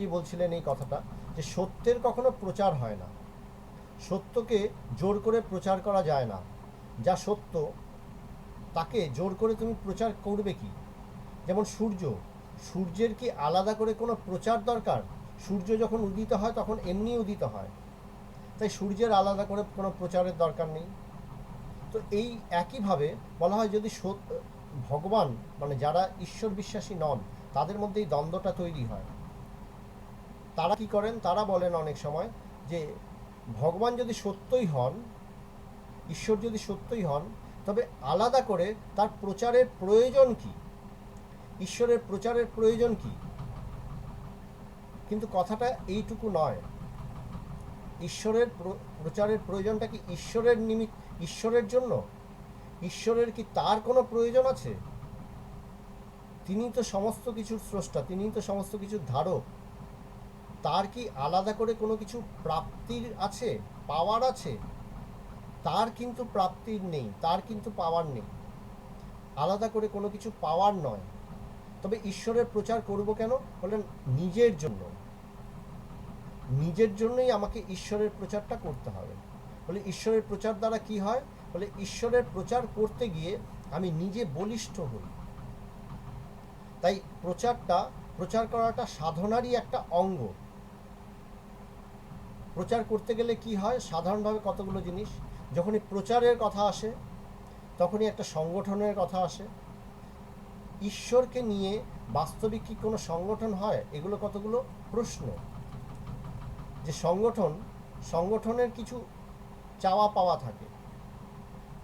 কি বলছিলেন এই কথাটা, যে সত্যের কখনো প্রচার হয় না, সত্যকে জোর করে প্রচার করা যায় না। যা সত্য তাকে জোর করে তুমি প্রচার করবে কি? যেমন সূর্যের কি আলাদা করে কোনো প্রচার দরকার? সূর্য যখন উদিত হয় তখন এমনি উদিত হয়, তাই সূর্যের আলাদা করে কোনো প্রচারের দরকার নেই। তো এই একইভাবে বলা হয়, যদি ভগবান মানে যারা ঈশ্বর বিশ্বাসী নন তাদের মধ্যে এই দ্বন্দ্বটা তৈরি হয়, তারা কি করেন, তারা বলেন অনেক সময় যে ভগবান যদি সত্যই হন, ঈশ্বর যদি সত্যই হন, তবে আলাদা করে তার প্রচারের প্রয়োজন কি? ঈশ্বরের প্রচারের প্রয়োজন কি? কিন্তু কথাটা এইটুকু নয়। ঈশ্বরের প্রচারের প্রয়োজনটা কি ঈশ্বরের জন্য? ঈশ্বরের কি তার কোনো প্রয়োজন আছে? তিনি তো সমস্ত কিছুর স্রষ্টা, তিনি তো সমস্ত কিছুর ধারক। তার কি আলাদা করে কোনো কিছু প্রাপ্তির আছে, পাওয়ার আছে? তার কিন্তু প্রাপ্তির নেই, তার কিন্তু পাওয়ার নেই, আলাদা করে কোনো কিছু পাওয়ার নয়। তবে ঈশ্বরের প্রচার করব কেন? বলেন নিজের জন্য। নিজের জন্যই আমাকে ঈশ্বরের প্রচারটা করতে হবে। বলে ঈশ্বরের প্রচার দ্বারা কি হয়? বলে ঈশ্বরের প্রচার করতে গিয়ে আমি নিজে বলিষ্ঠ হই। তাই প্রচার করাটা সাধনারই একটা অঙ্গ। প্রচার করতে গেলে কি হয়? সাধারণভাবে কতগুলো জিনিস, যখনই প্রচারের কথা আসে তখনই একটা সংগঠনের কথা আসে। ঈশ্বরকে নিয়ে বাস্তবিক কি কোনো সংগঠন হয়? এগুলো কতগুলো প্রশ্ন। যে সংগঠনের কিছু চাওয়া পাওয়া থাকে,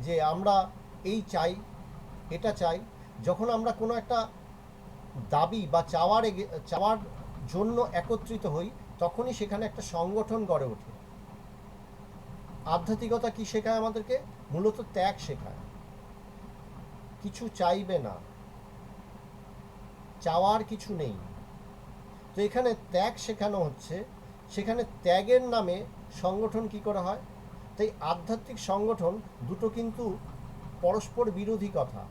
যে আমরা এই চাই, এটা চাই। যখন আমরা কোনো একটা দাবি বা চাওয়ার জন্য একত্রিত হই, তখনই সেখানে একটা সংগঠন গড়ে ওঠে। আধ্যাত্মিকতা কি শেখায় আমাদেরকে? মূলত ত্যাগ শেখায়। কিছু চাইবে না, চাওয়ার কিছু নেই। তো এখানে ত্যাগ শেখানো হচ্ছে, সেখানে ত্যাগের নামে সংগঠন কি করে হয়? তাই আধ্যাত্মিক সংগঠন দুটো কিন্তু পরস্পর বিরোধী কথা।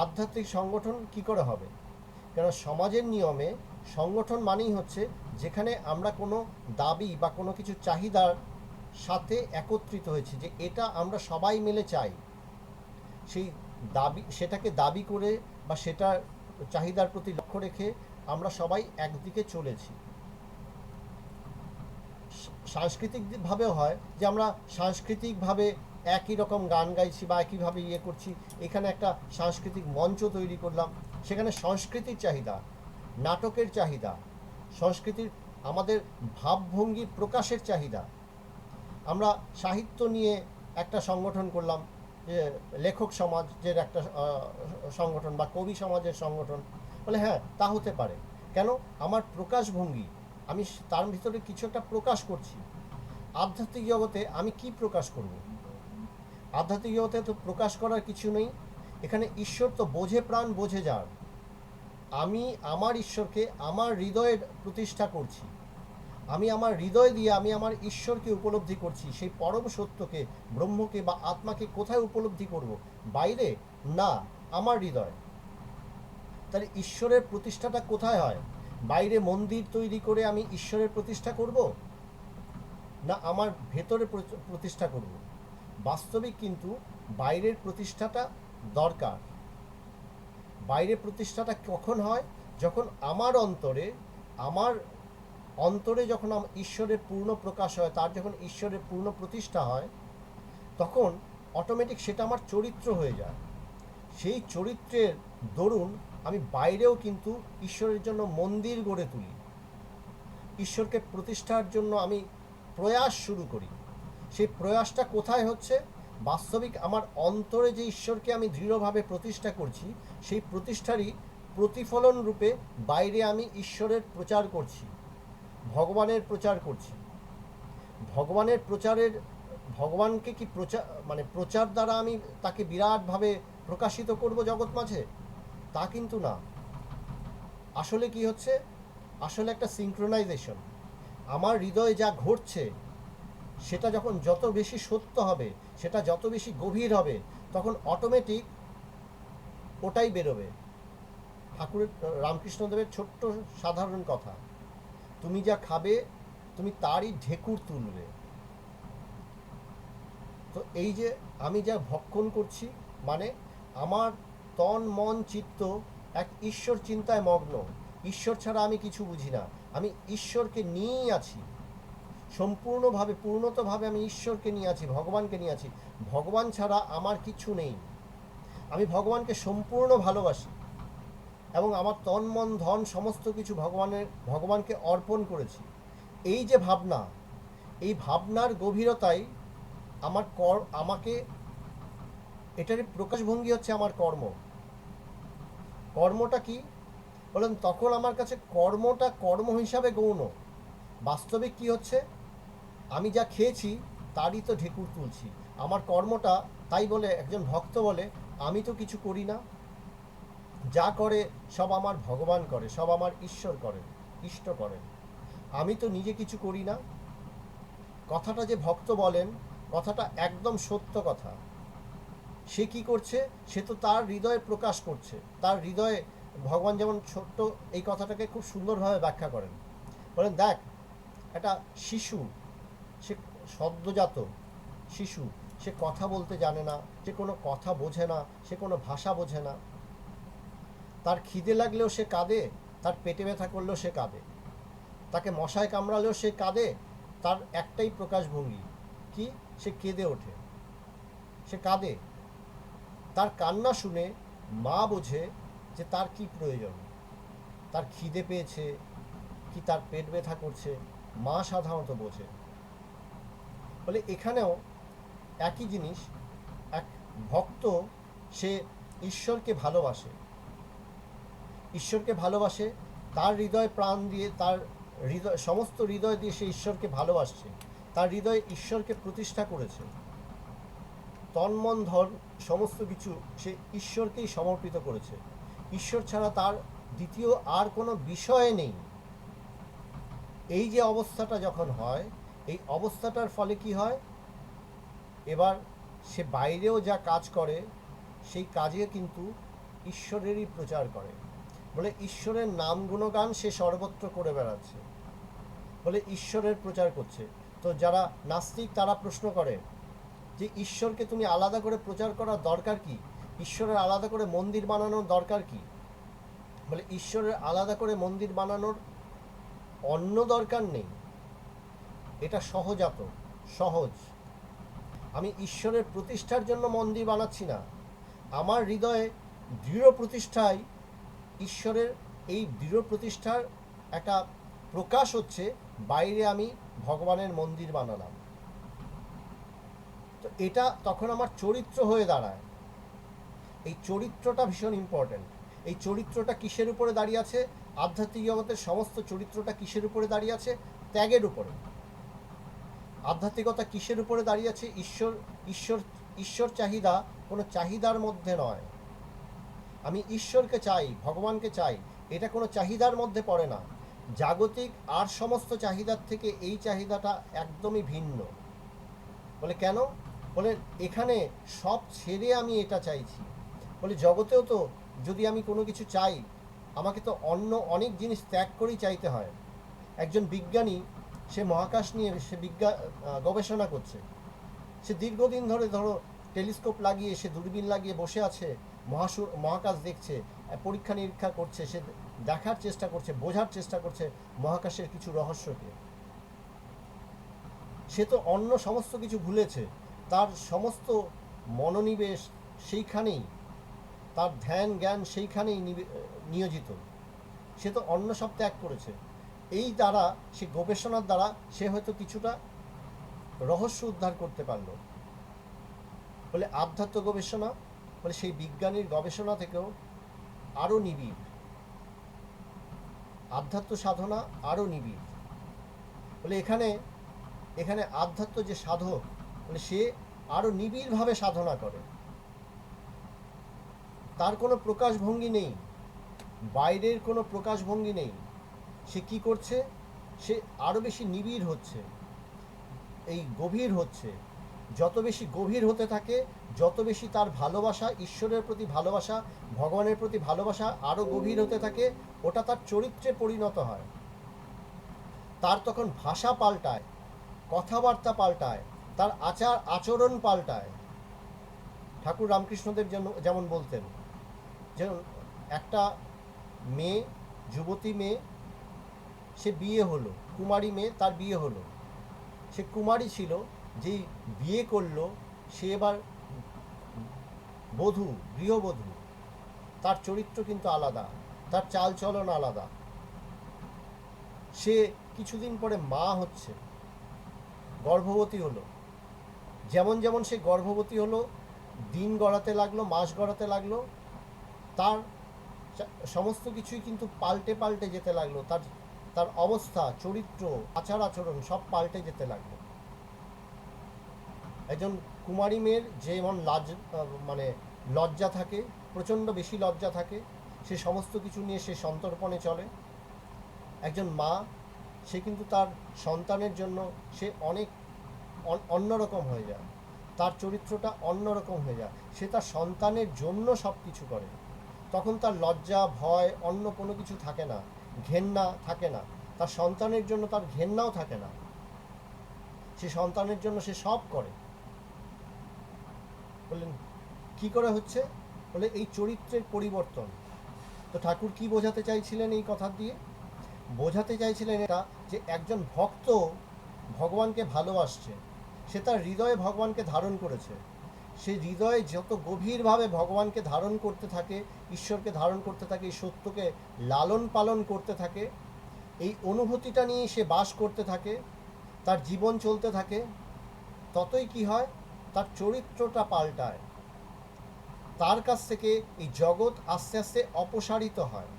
আধ্যাত্মিক সংগঠন কি করে হবে? কেন সমাজের নিয়মে সংগঠন মানেই হচ্ছে যেখানে আমরা কোনো দাবি বা কোনো কিছু চাহিদার সাথে একত্রিত হয়েছি, যে এটা আমরা সবাই মিলে চাই। সেই সেটাকে দাবি করে বা সেটার চাহিদার প্রতি লক্ষ্য রেখে আমরা সবাই একদিকে চলেছি। সাংস্কৃতিকভাবেও হয় যে আমরা সাংস্কৃতিকভাবে একই রকম গান গাইছি বা একইভাবে করছি। এখানে একটা সাংস্কৃতিক মঞ্চ তৈরি করলাম, সেখানে সংস্কৃতির চাহিদা, নাটকের চাহিদা, সংস্কৃতির আমাদের ভাবভঙ্গি প্রকাশের চাহিদা। আমরা সাহিত্য নিয়ে একটা সংগঠন করলাম, যে লেখক সমাজের একটা সংগঠন বা কবি সমাজের সংগঠন। বলে হ্যাঁ, তা হতে পারে। কেন? আমার প্রকাশভঙ্গি, আমি তার ভিতরে কিছু একটা প্রকাশ করছি। আধ্যাত্মিক জগতে আমি কি প্রকাশ করব? আধ্যাত্মিক জগতে তো প্রকাশ করার কিছু নেই। এখানে ঈশ্বর তো বোঝে প্রাণ বোঝে যার। আমি আমার ঈশ্বরকে আমার হৃদয়ে প্রতিষ্ঠা করছি। আমি আমার হৃদয় দিয়ে আমি আমার ঈশ্বরকে উপলব্ধি করছি। সেই পরম সত্যকে, ব্রহ্মকে বা আত্মাকে কোথায় উপলব্ধি করব? বাইরে না, আমার হৃদয়। তাহলে ঈশ্বরের প্রতিষ্ঠাটা কোথায় হয়? বাইরে মন্দির তৈরি করে আমি ঈশ্বরের প্রতিষ্ঠা করব, না আমার ভেতরে প্রতিষ্ঠা করব? বাস্তবিক কিন্তু বাইরের প্রতিষ্ঠাটা দরকার। বাইরের প্রতিষ্ঠাটা কখন হয়? যখন আমার অন্তরে যখন ঈশ্বরের পূর্ণ প্রকাশ হয়, তার যখন ঈশ্বরের পূর্ণ প্রতিষ্ঠা হয়, তখন অটোমেটিক সেটা আমার চরিত্র হয়ে যায়। সেই চরিত্রের দরুন আমি বাইরেও কিন্তু ঈশ্বরের জন্য মন্দির গড়ে তুলি, ঈশ্বরকে প্রতিষ্ঠার জন্য আমি প্রয়াস শুরু করি। সেই প্রয়াসটা কোথায় হচ্ছে? বাস্তবিক আমার অন্তরে যে ঈশ্বরকে আমি দৃঢ়ভাবে প্রতিষ্ঠা করছি, সেই প্রতিষ্ঠারই প্রতিফলন রূপে বাইরে আমি ঈশ্বরের প্রচার করছি, ভগবানের প্রচার করছি। ভগবানকে কি প্রচার দ্বারা আমি তাকে বিরাটভাবে প্রকাশিত করব জগৎ মাঝে? তা কিন্তু না। আসলে কি হচ্ছে? আসলে একটা সিঙ্ক্রোনাইজেশন। আমার হৃদয়ে যা ঘটছে সেটা যখন যত বেশি সত্য হবে, সেটা যত বেশি গভীর হবে, তখন অটোমেটিক ওটাই বেরোবে। ঠাকুরের রামকৃষ্ণদেবের ছোট্ট সাধারণ কথা, তুমি যা খাবে তুমি তারই ঢেকুর তুলবে। তো এই যে আমি যা ভক্ষণ করছি, মানে আমার তন মন চিত্ত এক ঈশ্বর চিন্তায় মগ্ন। ঈশ্বর ছাড়া আমি কিছু বুঝি না, আমি ঈশ্বরকে নিয়েই আছি সম্পূর্ণভাবে, পূর্ণতভাবে আমি ঈশ্বরকে নিয়ে আছি, ভগবানকে নিয়ে আছি। ভগবান ছাড়া আমার কিছু নেই। আমি ভগবানকে সম্পূর্ণ ভালোবাসি এবং আমার তন মন ধন সমস্ত কিছু ভগবানকে অর্পণ করেছি। এই যে ভাবনা, এই ভাবনার গভীরতাই আমাকে এটারই প্রকাশভঙ্গি হচ্ছে আমার কর্ম। কর্মটা কি বলেন? তখন আমার কাছে কর্মটা কর্ম হিসাবে গৌণ। বাস্তবিক কি হচ্ছে? আমি যা খেয়েছি তারই তো ঢেকুর তুলছি। আমার কর্মটা, তাই বলে একজন ভক্ত বলে আমি তো কিছু করি না, যা করে সব আমার ভগবান করে, সব আমার ঈশ্বর করেন, ইষ্ট করেন, আমি তো নিজে কিছু করি না। কথাটা যে ভক্ত বলেন, কথাটা একদম সত্য কথা। সে কি করছে? সে তো তার হৃদয়ে প্রকাশ করছে, তার হৃদয়ে। ভগবান যেমন ছোট্ট এই কথাটাকে খুব সুন্দরভাবে ব্যাখ্যা করেন, বলেন দেখ, একটা শিশু, সে সদ্যজাত শিশু, সে কথা বলতে জানে না, সে কোনো কথা বোঝে না, সে কোনো ভাষা বোঝে না। তার খিদে লাগলেও সে কাঁদে, তার পেটে ব্যথা করলেও সে কাঁদে, তাকে মশায় কামড়ালেও সে কাঁদে। তার একটাই প্রকাশভঙ্গি কি? সে কেঁদে ওঠে, সে কাঁদে। তার কান্না শুনে মা বোঝে যে তার কি প্রয়োজন, তার খিদে পেয়েছে কি তার পেট ব্যথা করছে, মা সাধারণত বোঝে। বলে এখানেও একই জিনিস, এক ভক্ত সে ঈশ্বরকে ভালোবাসে, ঈশ্বরকে ভালোবাসে, তার হৃদয় প্রাণ দিয়ে, তার হৃদয়, সমস্ত হৃদয় দিয়ে সে ঈশ্বরকে ভালোবাসছে, তার হৃদয়ে ঈশ্বরকে প্রতিষ্ঠা করেছে, তন মন ধন সমস্ত কিছু সে ঈশ্বরকেই সমর্পিত করেছে। ঈশ্বর ছাড়া তার দ্বিতীয় আর কোনো বিষয় নেই। এই যে অবস্থাটা যখন হয়, এই অবস্থাটার ফলে কি হয়? এবার সে বাইরেও যা কাজ করে সেই কাজে কিন্তু ঈশ্বরেরই প্রচার করে। বলে ঈশ্বরের নাম গুণগান সে সর্বত্র করে বেড়াচ্ছে, বলে ঈশ্বরের প্রচার করছে। তো যারা নাস্তিক তারা প্রশ্ন করে যে ঈশ্বরকে তুমি আলাদা করে প্রচার করার দরকার কি? ঈশ্বরের আলাদা করে মন্দির বানানোর দরকার কি? বলে ঈশ্বরের আলাদা করে মন্দির বানানোর অন্য দরকার নেই, এটা সহজাত, সহজ। আমি ঈশ্বরের প্রতিষ্ঠার জন্য মন্দির বানাচ্ছি না, আমার হৃদয়ে দৃঢ় প্রতিষ্ঠায় ঈশ্বরের এই দৃঢ় প্রতিষ্ঠার একটা প্রকাশ হচ্ছে, বাইরে আমি ভগবানের মন্দির বানালাম। তো এটা তখন আমার চরিত্র হয়ে দাঁড়ায়। এই চরিত্রটা ভীষণ ইম্পর্ট্যান্ট। এই চরিত্রটা কিসের উপরে দাঁড়িয়ে আছে? আধ্যাত্মিক জগতের সমস্ত চরিত্রটা কিসের উপরে দাঁড়িয়ে আছে? ত্যাগের উপরে। আধ্যাত্মিকতা কিসের উপরে দাঁড়িয়ে আছে? ঈশ্বর ঈশ্বর ঈশ্বর চাহিদা কোনো চাহিদার মধ্যে নয়। আমি ঈশ্বরকে চাই, ভগবানকে চাই, এটা কোনো চাহিদার মধ্যে পড়ে না। জাগতিক আর সমস্ত চাহিদার থেকে এই চাহিদাটা একদমই ভিন্ন। বলে কেন? বলে এখানে সব ছেড়ে আমি এটা চাইছি। বলে জগতেও তো যদি আমি কোনো কিছু চাই, আমাকে তো অন্য অনেক জিনিস ত্যাগ করেই চাইতে হয়। একজন বিজ্ঞানী, সে মহাকাশ নিয়ে সে গবেষণা করছে, সে দীর্ঘদিন ধরে ধরো টেলিস্কোপ লাগিয়ে, সে দূরবীন লাগিয়ে বসে আছে, মহাকাশ দেখছে, পরীক্ষা নিরীক্ষা করছে, সে দেখার চেষ্টা করছে, বোঝার চেষ্টা করছে মহাকাশের কিছু রহস্যকে। সে তো অন্য সমস্ত কিছু ভুলেছে, তার সমস্ত মনোনিবেশ সেইখানেই, তার ধ্যান জ্ঞান সেইখানেই নিয়োজিত। সে তো অন্য সব ত্যাগ করেছে। এই দ্বারা, সে গবেষণার দ্বারা সে হয়তো কিছুটা রহস্য উদ্ধার করতে পারল। বলে আধ্যাত্ম গবেষণা, বলে সেই বিজ্ঞানীর গবেষণা থেকেও আরও নিবিড়, আধ্যাত্ম সাধনা আরও নিবিড়। বলে এখানে আধ্যাত্ম যে সাধক, বলে সে আরও নিবিড়ভাবে সাধনা করে, তার কোনো প্রকাশভঙ্গি নেই, বাইরের কোনো প্রকাশভঙ্গি নেই। সে কি করছে? সে আরও বেশি নিবিড় হচ্ছে, এই গভীর হচ্ছে। যত বেশি গভীর হতে থাকে, যত বেশি তার ভালোবাসা, ঈশ্বরের প্রতি ভালোবাসা, ভগবানের প্রতি ভালোবাসা আরও গভীর হতে থাকে, ওটা তার চরিত্রে পরিণত হয়। তার তখন ভাষা পাল্টায়, কথাবার্তা পাল্টায়, তার আচার আচরণ পাল্টায়। ঠাকুর রামকৃষ্ণদেব যেমন বলতেন, যেমন একটা মেয়ে, যুবতী মেয়ে, সে বিয়ে হলো, কুমারী মেয়ে, তার বিয়ে হলো, সে কুমারী ছিল, যেই বিয়ে করলো সে এবার বধূ, গৃহবধূ, তার চরিত্র কিন্তু আলাদা, তার চালচলন আলাদা। সে কিছুদিন পরে মা হচ্ছে, গর্ভবতী হলো। যেমন যেমন সে গর্ভবতী হলো, দিন গড়াতে লাগলো, মাস গড়াতে লাগলো, তার সমস্ত কিছুই কিন্তু পাল্টে পাল্টে যেতে লাগলো। তার তার অবস্থা, চরিত্র, আচার আচরণ সব পাল্টে যেতে লাগলো। একজন কুমারী মেয়ের যেমন মানে লজ্জা থাকে, প্রচণ্ড বেশি লজ্জা থাকে, সে সমস্ত কিছু নিয়ে সে সন্তর্পণে চলে। একজন মা, সে কিন্তু তার সন্তানের জন্য সে অনেক অন্যরকম হয়ে যায়, তার চরিত্রটা অন্যরকম হয়ে যায়, সে তার সন্তানের জন্য সব কিছু করে। তখন তার লজ্জা, ভয়, অন্য কোনো কিছু থাকে না, ঘেন্না থাকে না, তার সন্তানের জন্য তার ঘেন্নাও থাকে না, সে সন্তানের জন্য সে সব করে। বললেন কি করে হচ্ছে? বলে এই চরিত্রের পরিবর্তন। তো ঠাকুর কি বোঝাতে চাইছিলেন এই কথা দিয়ে? বোঝাতে চাইছিলেন এটা, যে একজন ভক্ত ভগবানকে ভালোবাসছে, সে তার হৃদয়ে ভগবানকে ধারণ করেছে, সে হৃদয়ে যত গভীরভাবে ভগবানকে ধারণ করতে থাকে, ঈশ্বরকে ধারণ করতে থাকে, এই সত্যকে লালন পালন করতে থাকে, এই অনুভূতিটা নিয়ে সে বাস করতে থাকে, তার জীবন চলতে থাকে, ততই কি হয়, তার চরিত্রটা পাল্টায়। তার কাছ থেকে এই জগৎ আস্তে আস্তে অপসারিত হয়,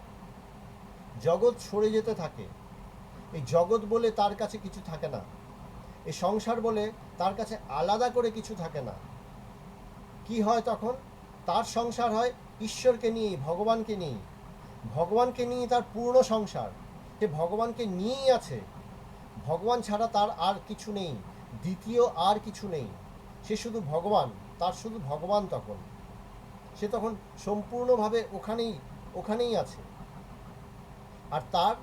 জগৎ সরে যেতে থাকে। এই জগৎ বলে তার কাছে কিছু থাকে না, এই সংসার বলে তার কাছে আলাদা করে কিছু থাকে না। কি হয় তখন? তার সংসার হয় ঈশ্বরকে নিয়ে, ভগবানকে নিয়ে, ভগবানকে নিয়ে তার পূর্ণ সংসার। সে ভগবানকে নিয়েই আছে, ভগবান ছাড়া তার আর কিছু নেই, দ্বিতীয় আর কিছু নেই, সে শুধু ভগবান, তার শুধু ভগবান। তখন সে তখন সম্পূর্ণভাবে ওখানেই আছে। আর তার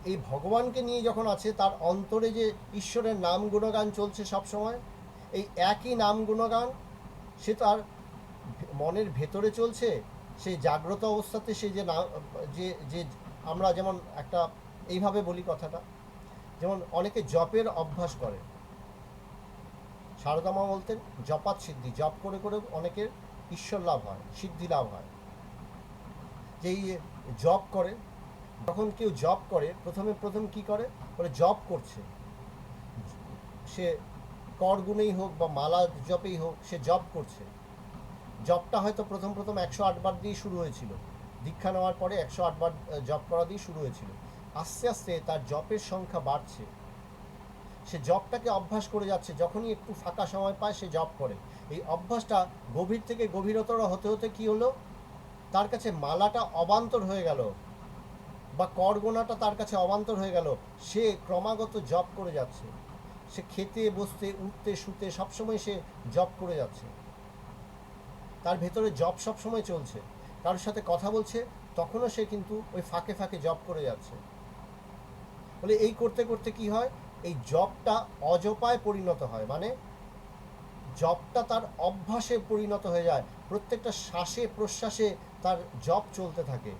এই ভগবানকে নিয়ে যখন আছে, তার অন্তরে যে ঈশ্বরের নাম গুণগান চলছে সব সময়, এই একই নাম গুণগান সে তার মনের ভেতরে চলছে। সেই জাগ্রত অবস্থাতে সে যে যে যে আমরা যেমন একটা এইভাবে বলি কথাটা, যেমন অনেকে জপের অভ্যাস করে। সারদা মা বলতেন জপাত সিদ্ধি, জপ করে করে অনেকের ঈশ্বর লাভ হয়, সিদ্ধি লাভ হয়। যেই জপ করে, যখন কেউ জপ করে, প্রথম কি করে, বলে জপ করছে, সে করগুণেই হোক বা মালা জপেই হোক, সে জপ করছে। জপটা হয়তো প্রথম 108 বার দিয়ে শুরু হয়েছিল, দীক্ষা নেওয়ার পরে 108 বার জপ করা দিয়ে শুরু হয়েছিল। আস্তে আস্তে তার জপের সংখ্যা বাড়ছে, সে জপটাকে অভ্যাস করে যাচ্ছে, যখনই একটু ফাঁকা সময় পায় সে জপ করে। এই অভ্যাসটা গভীর থেকে গভীরতর হতে হতে কি হলো, তার কাছে মালাটা অবান্তর হয়ে গেল, বা করগোনাটা তার কাছে অবান্তর হয়ে গেল। সে ক্রমাগত জপ করে যাচ্ছে, সে খেতে বসতে উঠতে শুতে সবসময় সে জপ করে যাচ্ছে, তার ভেতরে জপ সবসময় চলছে। কারোর সাথে কথা বলছে, তখনও সে কিন্তু ওই ফাঁকে ফাঁকে জপ করে যাচ্ছে। বলে এই করতে করতে কি হয়, এই জপটা অজপায় পরিণত হয়, মানে জপটা তার অভ্যাসে পরিণত হয়ে যায়। প্রত্যেকটা শ্বাসে প্রশ্বাসে তার জপ চলতে থাকে,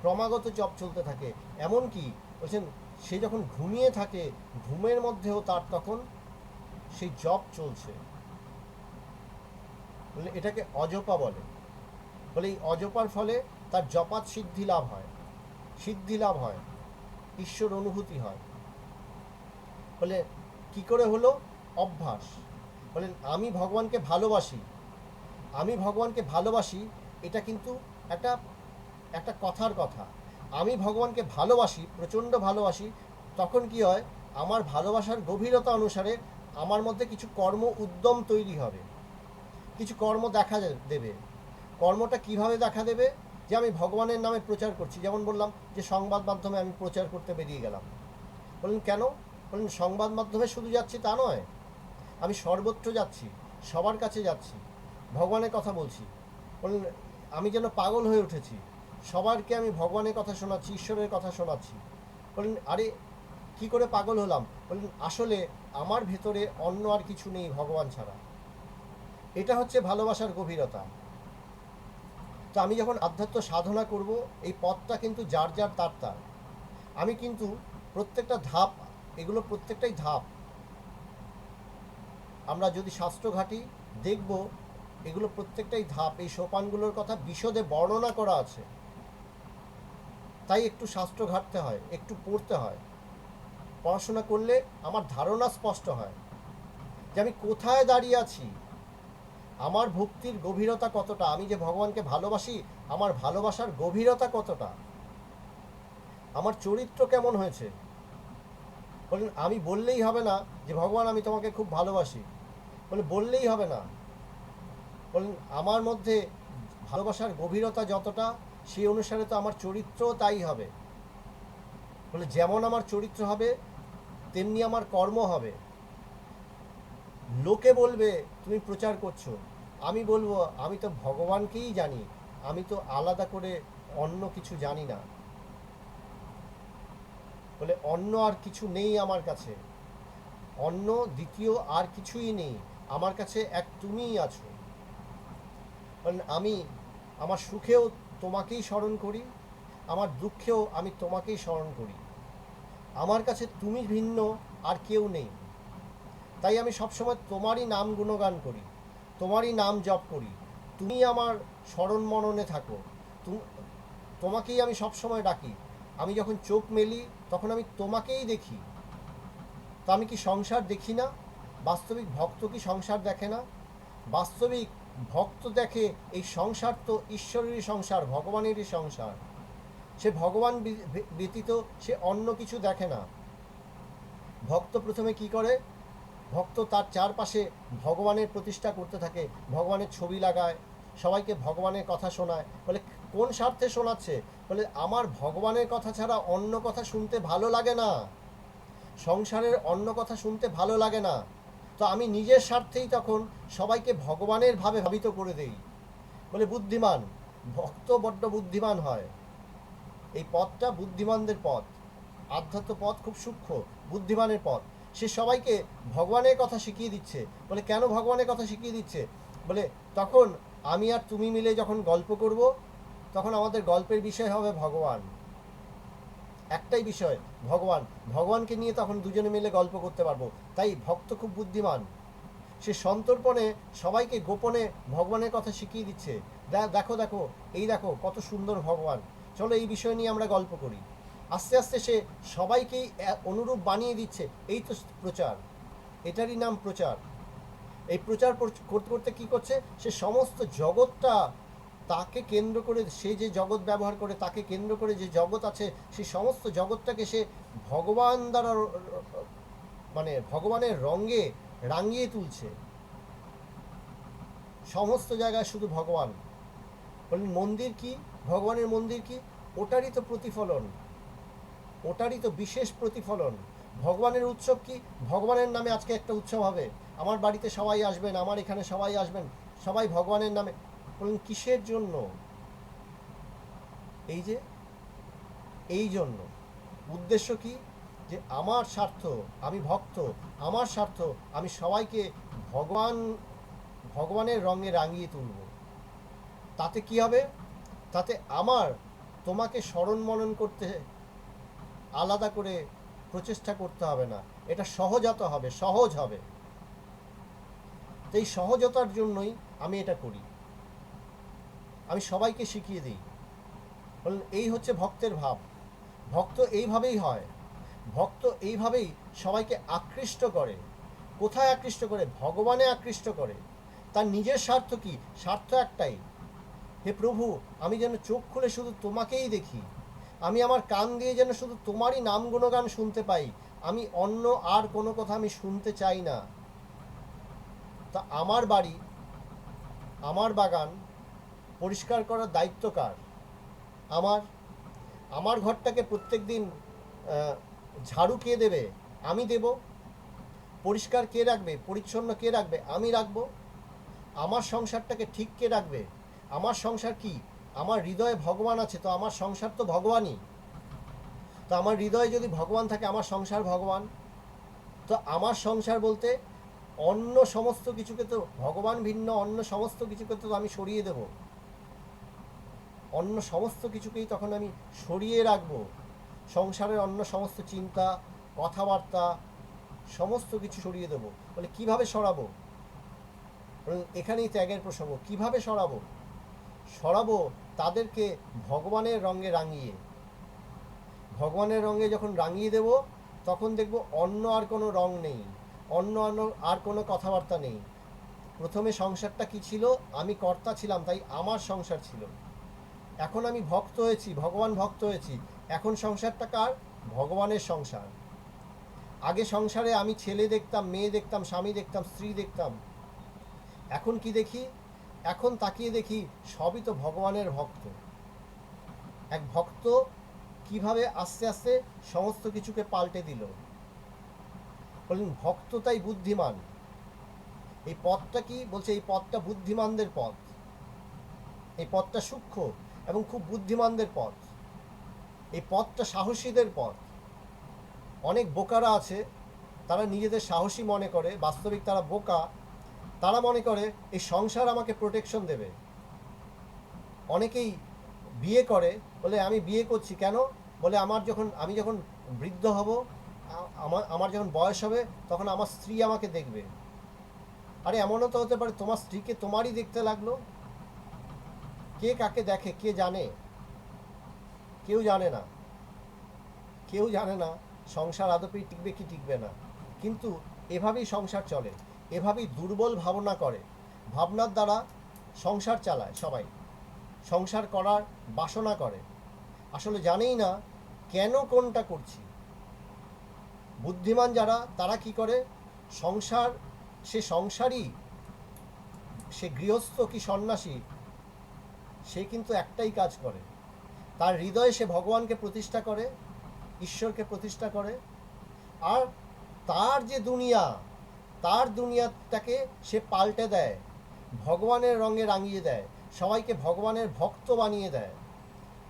ক্রমাগত জপ চলতে থাকে। এমনকি বলছেন সে যখন ঘুমিয়ে থাকে, ঘুমের মধ্যেও তার তখন সেই জপ চলছে। বলে এটাকে অজপা বলে। বলে এই অজপার ফলে তার জপাত সিদ্ধি লাভ হয়, সিদ্ধি লাভ হয়, ঈশ্বর অনুভূতি হয়। বলে কি করে হলো? অভ্যাস। বলেন আমি ভগবানকে ভালোবাসি, আমি ভগবানকে ভালোবাসি, এটা কিন্তু একটা একটা কথার কথা। আমি ভগবানকে ভালোবাসি, প্রচণ্ড ভালোবাসি, তখন কি হয়, আমার ভালোবাসার গভীরতা অনুসারে আমার মধ্যে কিছু কর্ম উদ্যম তৈরি হবে, কিছু কর্ম দেখা দেবে। কর্মটা কিভাবে দেখা দেবে? যে আমি ভগবানের নামে প্রচার করছি, যেমন বললাম যে সংবাদ মাধ্যমে আমি প্রচার করতে বেরিয়ে গেলাম। বললেন কেন? বললেন সংবাদ মাধ্যমে শুধু যাচ্ছি তা নয়, আমি সর্বত্র যাচ্ছি, সবার কাছে যাচ্ছি, ভগবানের কথা বলছি। বললেন আমি যেন পাগল হয়ে উঠেছি, সবারকে আমি ভগবানের কথা শোনাচ্ছি, ঈশ্বরের কথা শোনাচ্ছি। বললেন আরে কি করে পাগল হলাম? বললেন আসলে আমার ভেতরে অন্য আর কিছু নেই ভগবান ছাড়া। এটা হচ্ছে ভালোবাসার গভীরতা। তো আমি যখন আধ্যাত্ম সাধনা করব, এই পথটা কিন্তু যার যার তার তার। আমি কিন্তু প্রত্যেকটা ধাপ, এগুলো প্রত্যেকটাই ধাপ। আমরা যদি শাস্ত্র ঘাঁটি দেখব এগুলো প্রত্যেকটাই ধাপ। এই সোপানগুলোর কথা বিশদে বর্ণনা করা আছে। তাই একটু শাস্ত্র ঘাঁটতে হয়, একটু পড়তে হয়। পড়াশোনা করলে আমার ধারণা স্পষ্ট হয় যে আমি কোথায় দাঁড়িয়ে আছি, আমার ভক্তির গভীরতা কতটা, আমি যে ভগবানকে ভালোবাসি আমার ভালোবাসার গভীরতা কতটা, আমার চরিত্র কেমন হয়েছে। বলেন আমি বললেই হবে না যে ভগবান আমি তোমাকে খুব ভালোবাসি, বললেই হবে না। বলেন আমার মধ্যে ভালোবাসার গভীরতা যতটা সেই অনুসারে তো আমার চরিত্র তাই হবে। বলে যেমন আমার চরিত্র হবে তেমনি আমার কর্ম হবে। লোকে বলবে তুমি প্রচার করছো, আমি বলবো আমি তো ভগবানকেই জানি, আমি তো আলাদা করে অন্য কিছু জানি না। বলে অন্য আর কিছু নেই আমার কাছে, অন্য দ্বিতীয় আর কিছুই নেই, আমার কাছে এক তুমিই আছো। আমি আমার সুখেও তোমাকেই স্মরণ করি, আমার দুঃখেও আমি তোমাকেই স্মরণ করি। আমার কাছে তুমি ভিন্ন আর কেউ নেই। তাই আমি সবসময় তোমারই নাম গুণগান করি, তোমারই নাম জপ করি। তুমি আমার স্মরণ মননে থাকো, তোমাকেই আমি সবসময় ডাকি। আমি যখন চোখ মেলি তখন আমি তোমাকেই দেখি। তো আমি কি সংসার দেখি না? বাস্তবিক ভক্ত কি সংসার দেখে না? বাস্তবিক ভক্ত দেখে এই সংসার তো ঈশ্বরেরই সংসার, ভগবানেরই সংসার। সে ভগবান ব্যতীত সে অন্য কিছু দেখে না। ভক্ত প্রথমে কি করে? ভক্ত তার চারপাশে ভগবানের প্রতিষ্ঠা করতে থাকে, ভগবানের ছবি লাগায়, সবাইকে ভগবানের কথা শোনায়। বলে কোন স্বার্থে শোনাচ্ছে? বলে আমার ভগবানের কথা ছাড়া অন্য কথা শুনতে ভালো লাগে না, সংসারের অন্য কথা শুনতে ভালো লাগে না। তো আমি নিজের স্বার্থেই তখন সবাইকে ভগবানের ভাবে ভাবিত করে দেই। বলে বুদ্ধিমান ভক্ত বড্ড বুদ্ধিমান হয়। এই পথটা বুদ্ধিমানদের পথ। আধ্যাত্ম পথ খুব সূক্ষ্ম, বুদ্ধিমানের পথ। সে সবাইকে ভগবানের কথা শিখিয়ে দিচ্ছে। বলে কেন ভগবানের কথা শিখিয়ে দিচ্ছে? বলে তখন আমি আর তুমি মিলে যখন গল্প করব তখন আমাদের গল্পের বিষয় হবে ভগবান। একটাই বিষয় ভগবান, ভগবানকে নিয়ে তখন দুজনে মিলে গল্প করতে পারবো। তাই ভক্ত খুব বুদ্ধিমান। সে সন্তর্পণে সবাইকে গোপনে ভগবানের কথা শিখিয়ে দিচ্ছে। দেখো দেখো, এই দেখো কত সুন্দর ভগবান, চলো এই বিষয় নিয়ে আমরা গল্প করি। আস্তে আস্তে সে সবাইকেই অনুরূপ বানিয়ে দিচ্ছে। এই তো প্রচার, এটারই নাম প্রচার। এই প্রচার করতে করতে কী করছে? সে সমস্ত জগৎটা তাকে কেন্দ্র করে, সে যে জগৎ ব্যবহার করে তাকে কেন্দ্র করে যে জগৎ আছে সেই সমস্ত জগৎটাকে সে ভগবান দ্বারা ভগবানের রঙে রাঙিয়ে তুলছে। সমস্ত জায়গায় শুধু ভগবান। বললেন মন্দির কি? ভগবানের মন্দির কি? ওটারই তো প্রতিফলন, ওটারই তো বিশেষ প্রতিফলন। ভগবানের উৎসব কি? ভগবানের নামে আজকে একটা উৎসব হবে, আমার বাড়িতে সবাই আসবেন, আমার এখানে সবাই আসবেন, সবাই ভগবানের নামে। বললেন কিসের জন্য? এই যে এই জন্য। উদ্দেশ্য কি? যে আমার স্বার্থ, আমি ভক্ত, আমার স্বার্থ আমি সবাইকে ভগবানের রঙে রাঙিয়ে তুলব। তাতে কি হবে? তাতে আমার তোমাকে স্মরণ মনন করতে আলাদা করে প্রচেষ্টা করতে হবে না, এটা সহজাত হবে, সহজ হবে। তো এই সহজতার জন্যই আমি এটা করি, আমি সবাইকে শিখিয়ে দিই। বললেন এই হচ্ছে ভক্তের ভাব। ভক্ত এইভাবেই হয়, ভক্ত এইভাবেই সবাইকে আকৃষ্ট করে। কোথায় আকৃষ্ট করে? ভগবানে আকৃষ্ট করে। তার নিজের স্বার্থ কি? স্বার্থ একটাই, হে প্রভু আমি যেন চোখ খুলে শুধু তোমাকেই দেখি, আমি আমার কান দিয়ে যেন শুধু তোমারই নাম গুণগান শুনতে পাই, আমি অন্য আর কোনো কথা আমি শুনতে চাই না। তা আমার বাড়ি, আমার বাগান পরিষ্কার করার দায়িত্ব কার? আমার। আমার ঘরটাকে প্রত্যেক দিন ঝাড়ু কে দেবে? আমি দেব। পরিষ্কার কে রাখবে, পরিচ্ছন্ন কে রাখবে? আমি রাখবো। আমার সংসারটাকে ঠিক কে রাখবে? আমার সংসার কি? আমার হৃদয়ে ভগবান আছে, তো আমার সংসার তো ভগবানই। তো আমার হৃদয়ে যদি ভগবান থাকে, আমার সংসার ভগবান, তো আমার সংসার বলতে অন্য সমস্ত কিছুকে তো, ভগবান ভিন্ন অন্য সমস্ত কিছুকে তো আমি সরিয়ে দেব, অন্য সমস্ত কিছুকেই তখন আমি সরিয়ে রাখবো। সংসারের অন্য সমস্ত চিন্তা, কথাবার্তা, সমস্ত কিছু সরিয়ে দেবো। বলে কিভাবে সরাবো? এখানেই ত্যাগের প্রসঙ্গ। কিভাবে সরাবো? সরাবো তাদেরকে ভগবানের রঙে রাঙিয়ে। ভগবানের রঙে যখন রাঙিয়ে দেব, তখন দেখব অন্য আর কোনো রং নেই, অন্য আর কোনো কথাবার্তা নেই। প্রথমে সংসারটা কি ছিল? আমি কর্তা ছিলাম, তাই আমার সংসার ছিল। এখন আমি ভক্ত হয়েছি, ভগবান ভক্ত হয়েছি, এখন সংসারটা কার? ভগবানের সংসার। আগে সংসারে আমি ছেলে দেখতাম, মেয়ে দেখতাম, স্বামী দেখতাম, স্ত্রী দেখতাম। এখন কি দেখি? এখন তাকিয়ে দেখি সবই তো ভগবানের ভক্ত। এক ভক্ত কিভাবে আস্তে আস্তে সমস্ত কিছুকে পাল্টে দিল। বললেন ভক্ত তাই বুদ্ধিমান। এই পথটা কি বলছে? এই পথটা বুদ্ধিমানদের পথ, এই পথটা সূক্ষ্ম এবং খুব বুদ্ধিমানদের পথ, এই পথটা সাহসীদের পথ। অনেক বোকারা আছে, তারা নিজেদের সাহসী মনে করে, বাস্তবিক তারা বোকা। তারা মনে করে এই সংসার আমাকে প্রোটেকশন দেবে। অনেকেই বিয়ে করে, বলে আমি বিয়ে করছি কেন? বলে আমি যখন বৃদ্ধ হব, আমার যখন বয়স হবে, তখন আমার স্ত্রী আমাকে দেখবে। আরে এমনও তো হতে পারে তোমার স্ত্রীকে তোমারই দেখতে লাগলো। কে কাকে দেখে কে জানে? কেউ জানে না, কেউ জানে না সংসার আদপেই টিকবে কি টিকবে না। কিন্তু এভাবেই সংসার চলে, এভাবেই দুর্বল ভাবনা করে, ভাবনার দ্বারা সংসার চালায় সবাই, সংসার করার বাসনা করে, আসলে জানেই না কেন কোনটা করছি। বুদ্ধিমান যারা, তারা কি করে? সংসার, সে সংসারী, সে গৃহস্থ কি সন্ন্যাসী, সে কিন্তু একটাই কাজ করে, তার হৃদয়ে সে ভগবানকে প্রতিষ্ঠা করে, ঈশ্বরকে প্রতিষ্ঠা করে। আর তার যে দুনিয়া, তার দুনিয়াটাকে সে পাল্টে দেয়, ভগবানের রঙে রাঙিয়ে দেয়, সবাইকে ভগবানের ভক্ত বানিয়ে দেয়।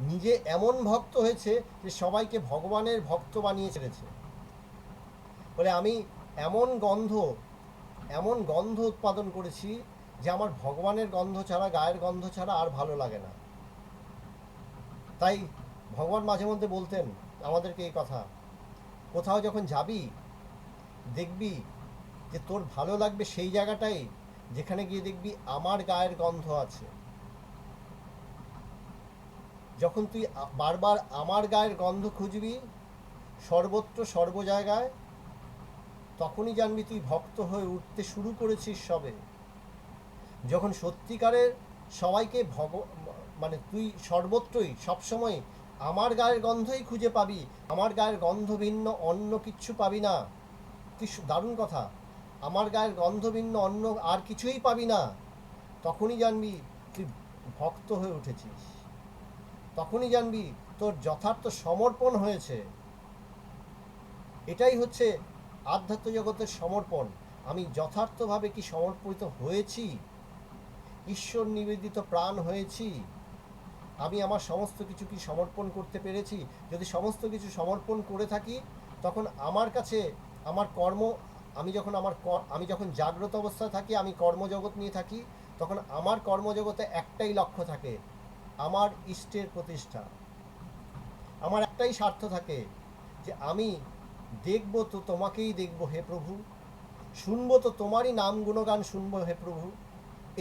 নিজে এমন ভক্ত হয়েছে যে সবাইকে ভগবানের ভক্ত বানিয়ে ছেড়েছে। বলে আমি এমন গন্ধ উৎপাদন করেছি যে আমার ভগবানের গন্ধ ছাড়া, গায়ের গন্ধ ছাড়া আর ভালো লাগে না। তাই ভগবান মাঝে মধ্যে বলতেন আমাদেরকে এই কথা, কোথাও যখন যাবি দেখবি যে তোর ভালো লাগবে সেই জায়গাটাই যেখানে গিয়ে দেখবি আমার গায়ের গন্ধ আছে। যখন তুই বারবার আমার গায়ের গন্ধ খুঁজবি সর্বত্র সর্ব জায়গায়, তখনই জানবি তুই ভক্ত হয়ে উঠতে শুরু করেছিস সবে। যখন সত্যিকারের সবাইকে মানে তুই সর্বত্রই সবসময় আমার গায়ের গন্ধই খুঁজে পাবি, আমার গায়ের গন্ধ ভিন্ন অন্য কিচ্ছু পাবি না। তুই দারুণ কথা, আমার গায়ের গন্ধ ভিন্ন অন্য আর কিছুই পাবি না। তখনই জানবি তুই ভক্ত হয়ে উঠেছিস, তখনই জানবি তোর যথার্থ সমর্পণ হয়েছে। এটাই হচ্ছে আধ্যাত্ম জগতের সমর্পণ। আমি যথার্থভাবে কি সমর্পিত হয়েছি, ঈশ্বর নিবেদিত প্রাণ হয়েছি, আমি আমার সমস্ত কিছু কি সমর্পণ করতে পেরেছি। যদি সমস্ত কিছু সমর্পণ করে থাকি, তখন আমার কাছে আমার কর্ম, আমি যখন জাগ্রত অবস্থায় থাকি, আমি কর্মজগৎ নিয়ে থাকি, তখন আমার কর্মজগতে একটাই লক্ষ্য থাকে, আমার ইষ্টের প্রতিষ্ঠা। আমার একটাই স্বার্থ থাকে যে আমি দেখব তো তোমাকেই দেখব হে প্রভু, শুনবো তো তোমারই নাম গুণগান শুনবো হে প্রভু।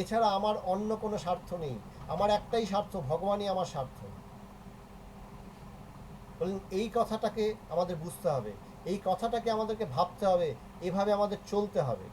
এছাড়া আমার অন্য কোনো স্বার্থ নেই, আমার একটাই স্বার্থ, ভগবানই আমার স্বার্থ। বললেন এই কথাটাকে আমাদের বুঝতে হবে, এই কথাটাকে আমাদেরকে ভাবতে হবে, এভাবে আমাদের চলতে হবে।